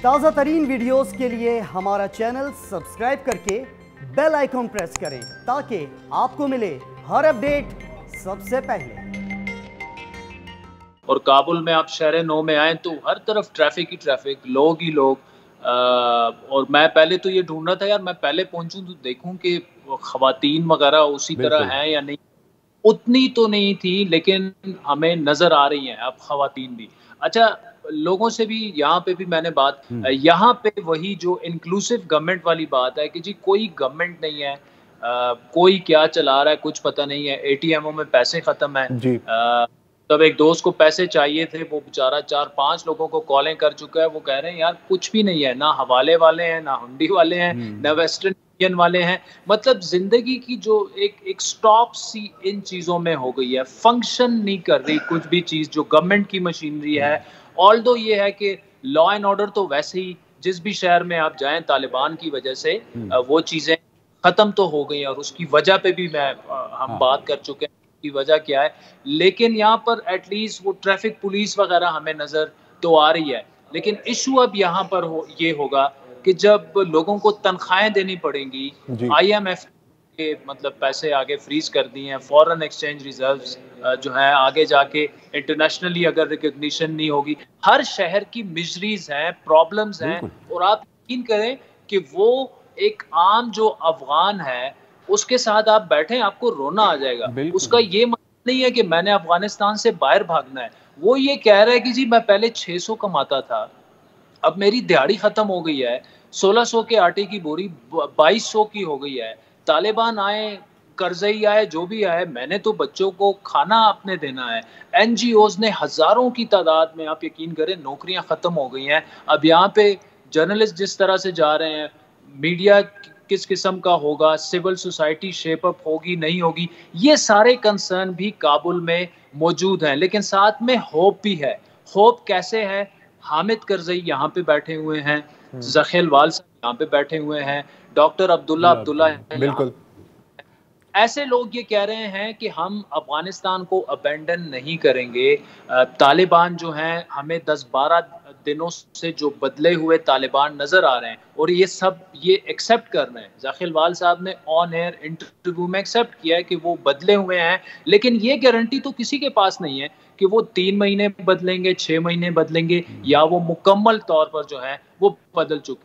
ताज़ा तरीन वीडियोस के लिए हमारा चैनल सब्सक्राइब करके बेल आइकॉन प्रेस करें ताकि आपको मिले हर अपडेट सबसे पहले। और काबुल में आप शहर नौ में आए तो हर तरफ ट्रैफिक ही ट्रैफिक, लोग ही लोग। और मैं पहले तो ये ढूंढ रहा था यार, मैं पहले पहुंचूं तो देखूं कि खवातीन वगैरह उसी तरह हैं या नहीं। उतनी तो नहीं थी, लेकिन हमें नजर आ रही हैं अब खवातीन भी। अच्छा, लोगों से भी यहाँ पे भी मैंने बात, यहाँ पे वही जो इंक्लूसिव गवर्नमेंट वाली बात है कि जी कोई गवर्नमेंट नहीं है, कोई क्या चला रहा है कुछ पता नहीं है, एटीएमओ में पैसे खत्म है। तब एक दोस्त को पैसे चाहिए थे, वो बेचारा 4-5 लोगों को कॉलें कर चुका है, वो कह रहे हैं यार कुछ भी नहीं है, ना हवाले वाले हैं, ना हुंडी वाले हैं, ना वेस्टर्न यूनियन वाले हैं। मतलब जिंदगी की जो एक स्टॉप सी इन चीजों में हो गई है, फंक्शन नहीं कर रही कुछ भी चीज जो गवर्नमेंट की मशीनरी है। ऑल्दो ये है कि लॉ एंड ऑर्डर तो वैसे ही जिस भी शहर में आप जाएं तालिबान की वजह से वो चीजें खत्म तो हो गई, और उसकी वजह पे भी हम बात कर चुके हैं की वजह क्या है। लेकिन यहाँ पर एटलीस्ट वो ट्रैफिक पुलिस वगैरह हमें नजर तो आ रही है, लेकिन इशू अब यहाँ पर ये होगा कि जब लोगों को तनख्वाहें देनी पड़ेंगी, IMF के मतलब पैसे आगे फ्रीज कर दिए हैं, फॉरेन एक्सचेंज रिजर्व्स जो है आगे जाके इंटरनेशनली अगर रिकॉग्निशन नहीं होगी, हर शहर की मिजरीज हैं, प्रॉब्लम्स हैं। और आप यकीन करें कि वो एक आम जो अफगान है उसके साथ आप बैठे आपको रोना आ जाएगा। उसका ये मतलब नहीं है कि मैंने अफगानिस्तान से बाहर भागना है, वो ये कह रहा है कि जी मैं पहले 600 कमाता था, अब मेरी दिहाड़ी खत्म हो गई है, 1600 के आटे की बोरी 2200 की हो गई है। तालिबान आए, करजई आए, जो भी आए, मैंने तो बच्चों को खाना अपने देना है। NGOs ने हजारों की तादाद में, आप यकीन करें, नौकरियां खत्म हो गई हैं। अब यहाँ पे जर्नलिस्ट जिस तरह से जा रहे हैं, मीडिया किस किस्म का होगा, सिविल सोसाइटी शेप अप होगी नहीं होगी, ये सारे कंसर्न भी काबुल में मौजूद हैं। लेकिन साथ में होप भी है। होप कैसे है? हामिद करजई यहाँ पे बैठे हुए हैं, जखील वाल साहब यहाँ पे बैठे हुए हैं, डॉक्टर अब्दुल्ला बिल्कुल ऐसे लोग ये कह रहे हैं कि हम अफगानिस्तान को अबेंडन नहीं करेंगे। तालिबान जो हैं, हमें 10-12 दिनों से जो बदले हुए तालिबान नजर आ रहे हैं, और ये सब ये एक्सेप्ट कर रहे हैं। जाखिल वाल साहब ने ऑन एयर इंटरव्यू में एक्सेप्ट किया है कि वो बदले हुए हैं, लेकिन ये गारंटी तो किसी के पास नहीं है कि वो 3 महीने बदलेंगे, 6 महीने बदलेंगे, या वो मुकम्मल तौर पर जो है वो बदल चुके हैं।